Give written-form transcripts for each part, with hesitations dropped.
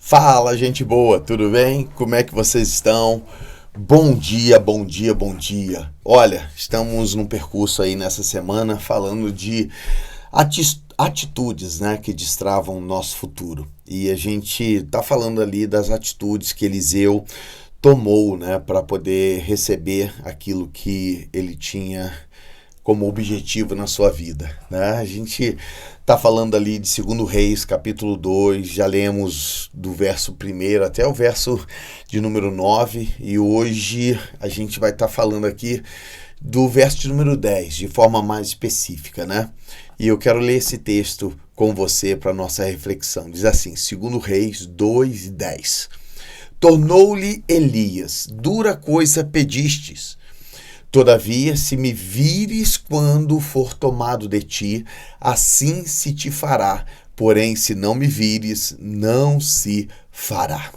Fala, gente boa, tudo bem? Como é que vocês estão? Bom dia, bom dia, bom dia. Olha, estamos num percurso aí nessa semana falando de atitudes, né, que destravam o nosso futuro. E a gente tá falando ali das atitudes que Eliseu tomou, né, para poder receber aquilo que ele tinha como objetivo na sua vida, né? A gente está falando ali de 2 Reis, capítulo 2, já lemos do verso 1 até o verso de número 9, e hoje a gente vai estar falando aqui do verso de número 10, de forma mais específica, né? E eu quero ler esse texto com você para nossa reflexão. Diz assim, 2 Reis 2:10. Tornou-lhe Elias, dura coisa pedistes. Todavia, se me vires quando for tomado de ti, assim se te fará. Porém, se não me vires, não se fará.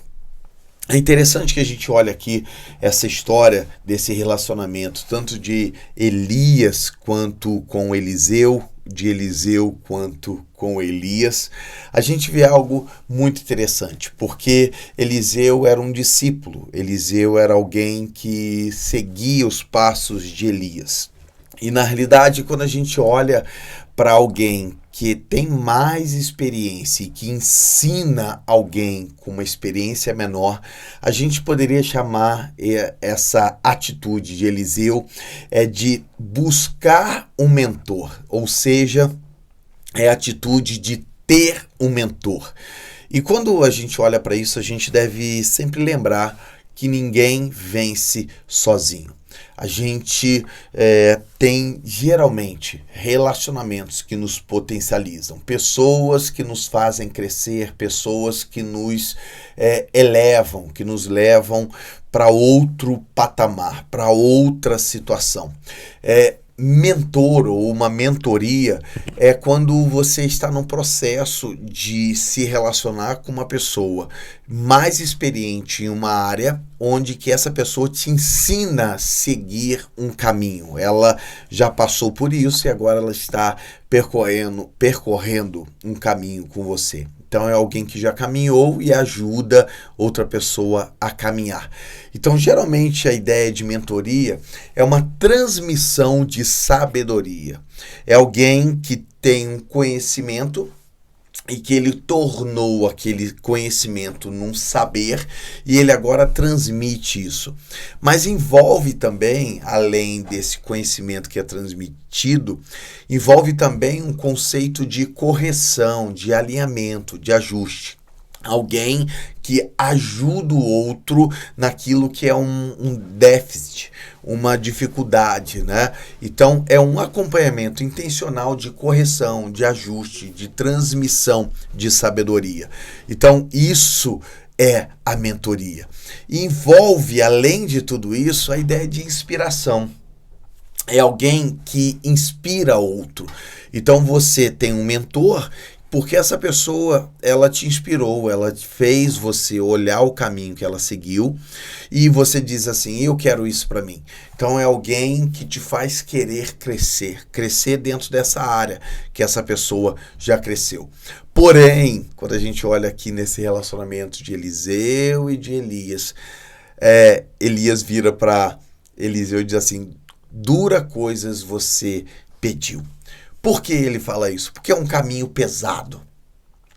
É interessante que a gente olha aqui essa história desse relacionamento, tanto de Elias quanto com Eliseu, de Eliseu quanto com Elias. A gente vê algo muito interessante, porque Eliseu era um discípulo, Eliseu era alguém que seguia os passos de Elias. E na realidade, quando a gente olha para alguém que tem mais experiência e que ensina alguém com uma experiência menor, a gente poderia chamar essa atitude de Eliseu de buscar um mentor, ou seja, é a atitude de ter um mentor. E quando a gente olha para isso, a gente deve sempre lembrar que ninguém vence sozinho. A gente tem geralmente relacionamentos que nos potencializam, pessoas que nos fazem crescer, pessoas que nos elevam, que nos levam para outro patamar, para outra situação. Mentor ou uma mentoria é quando você está num processo de se relacionar com uma pessoa mais experiente em uma área onde que essa pessoa te ensina a seguir um caminho. Ela já passou por isso e agora ela está percorrendo um caminho com você. Então é alguém que já caminhou e ajuda outra pessoa a caminhar. Então geralmente a ideia de mentoria é uma transmissão de sabedoria. É alguém que tem um conhecimento e que ele tornou aquele conhecimento num saber e ele agora transmite isso. Mas envolve também, além desse conhecimento que é transmitido, envolve também um conceito de correção, de alinhamento, de ajuste. Alguém que ajuda o outro naquilo que é um déficit, uma dificuldade, né? Então, é um acompanhamento intencional de correção, de ajuste, de transmissão de sabedoria. Então, isso é a mentoria. E envolve, além de tudo isso, a ideia de inspiração. É alguém que inspira outro. Então, você tem um mentor porque essa pessoa, ela te inspirou, ela fez você olhar o caminho que ela seguiu e você diz assim, eu quero isso para mim. Então é alguém que te faz querer crescer dentro dessa área que essa pessoa já cresceu. Porém, quando a gente olha aqui nesse relacionamento de Eliseu e de Elias, Elias vira para Eliseu e diz assim, dura coisas você pediu. Por que ele fala isso? Porque é um caminho pesado.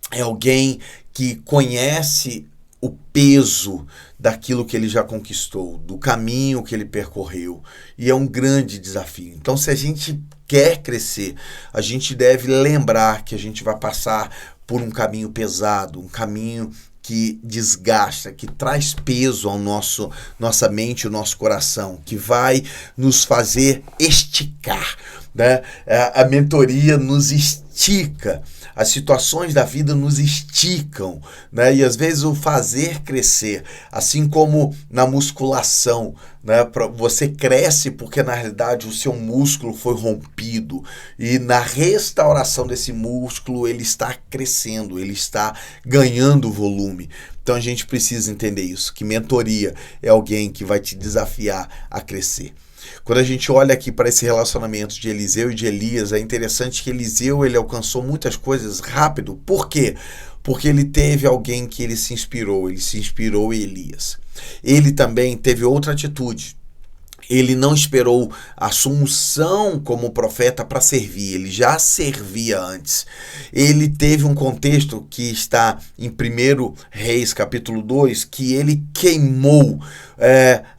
É alguém que conhece o peso daquilo que ele já conquistou, do caminho que ele percorreu. E é um grande desafio. Então, se a gente quer crescer, a gente deve lembrar que a gente vai passar por um caminho pesado, um caminho que desgasta, que traz peso ao nossa mente, ao nosso coração, que vai nos fazer esticar, né? A mentoria nos estica, as situações da vida nos esticam, né? E às vezes o fazer crescer, assim como na musculação, né? Você cresce porque na realidade o seu músculo foi rompido e na restauração desse músculo ele está crescendo, ele está ganhando volume. Então a gente precisa entender isso, que mentoria é alguém que vai te desafiar a crescer. Quando a gente olha aqui para esse relacionamento de Eliseu e de Elias, é interessante que Eliseu ele alcançou muitas coisas rápido. Por quê? Porque ele teve alguém que ele se inspirou em Elias. Ele também teve outra atitude. Ele não esperou a assunção como profeta para servir, ele já servia antes. Ele teve um contexto que está em 1 Reis, capítulo 2, que ele queimou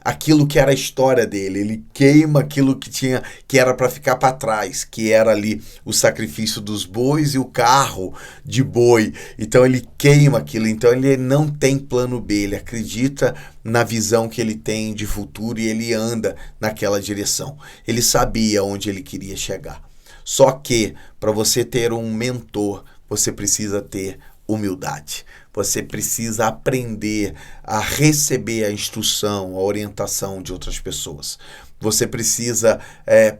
aquilo que era a história dele. Ele queima aquilo que era para ficar para trás, que era ali o sacrifício dos bois e o carro de boi. Então ele queima aquilo, então ele não tem plano B, ele acredita na visão que ele tem de futuro e ele anda naquela direção. Ele sabia onde ele queria chegar. Só que para você ter um mentor, você precisa ter humildade. Você precisa aprender a receber a instrução, a orientação de outras pessoas. Você precisa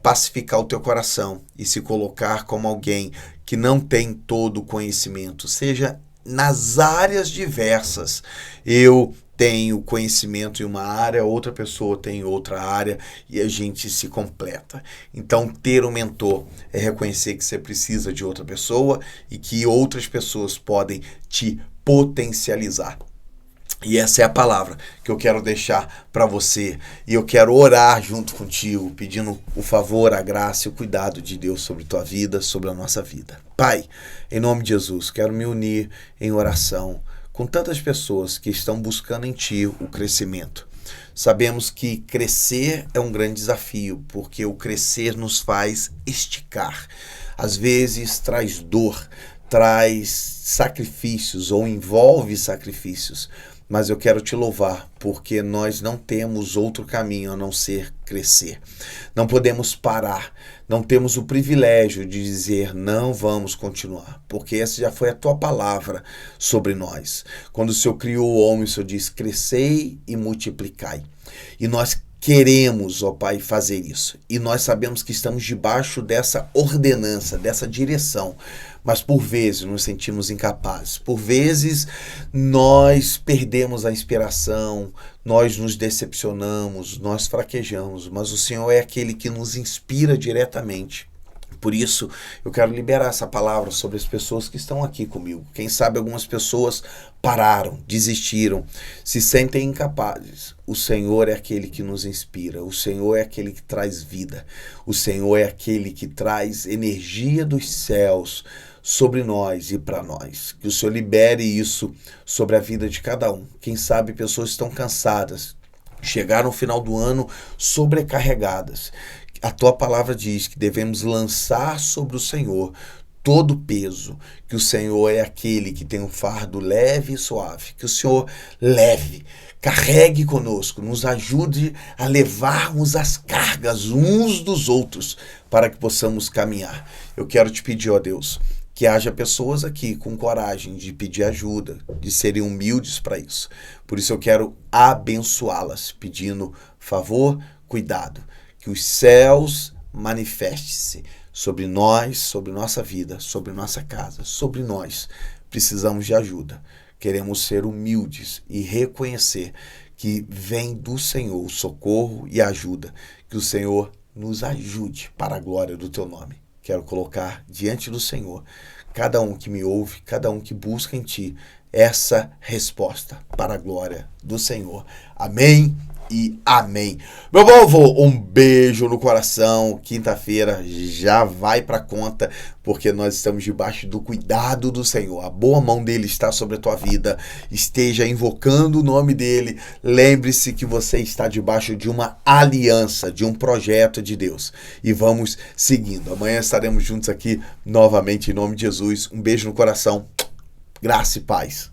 pacificar o teu coração e se colocar como alguém que não tem todo o conhecimento, seja nas áreas diversas. Eu tenho conhecimento em uma área, outra pessoa tem outra área e a gente se completa. Então, ter um mentor é reconhecer que você precisa de outra pessoa e que outras pessoas podem te potencializar. E essa é a palavra que eu quero deixar para você. E eu quero orar junto contigo, pedindo o favor, a graça e o cuidado de Deus sobre tua vida, sobre a nossa vida. Pai, em nome de Jesus, quero me unir em oração com tantas pessoas que estão buscando em Ti o crescimento. Sabemos que crescer é um grande desafio, porque o crescer nos faz esticar. Às vezes traz dor, traz sacrifícios ou envolve sacrifícios. Mas eu quero te louvar, porque nós não temos outro caminho a não ser crescer. Não podemos parar, não temos o privilégio de dizer não vamos continuar, porque essa já foi a tua palavra sobre nós. Quando o Senhor criou o homem, o Senhor diz, crescei e multiplicai. E nós queremos, ó Pai, fazer isso. E nós sabemos que estamos debaixo dessa ordenança, dessa direção. Mas por vezes nos sentimos incapazes. Por vezes nós perdemos a inspiração, nós nos decepcionamos, nós fraquejamos. Mas o Senhor é aquele que nos inspira diretamente. Por isso, eu quero liberar essa palavra sobre as pessoas que estão aqui comigo. Quem sabe algumas pessoas pararam, desistiram, se sentem incapazes. O Senhor é aquele que nos inspira. O Senhor é aquele que traz vida. O Senhor é aquele que traz energia dos céus sobre nós e para nós. Que o Senhor libere isso sobre a vida de cada um. Quem sabe pessoas estão cansadas, chegaram no final do ano sobrecarregadas. A tua palavra diz que devemos lançar sobre o Senhor todo o peso, que o Senhor é aquele que tem um fardo leve e suave, que o Senhor leve, carregue conosco, nos ajude a levarmos as cargas uns dos outros para que possamos caminhar. Eu quero te pedir, ó Deus, que haja pessoas aqui com coragem de pedir ajuda, de serem humildes para isso. Por isso eu quero abençoá-las, pedindo favor, cuidado. Que os céus manifestem-se sobre nós, sobre nossa vida, sobre nossa casa, sobre nós. Precisamos de ajuda. Queremos ser humildes e reconhecer que vem do Senhor o socorro e a ajuda. Que o Senhor nos ajude para a glória do teu nome. Quero colocar diante do Senhor cada um que me ouve, cada um que busca em ti essa resposta para a glória do Senhor. Amém e amém. Meu povo, um beijo no coração. Quinta-feira já vai para conta, porque nós estamos debaixo do cuidado do Senhor. A boa mão dele está sobre a tua vida. Esteja invocando o nome dele. Lembre-se que você está debaixo de uma aliança, de um projeto de Deus. E vamos seguindo. Amanhã estaremos juntos aqui novamente em nome de Jesus. Um beijo no coração. Graça e paz.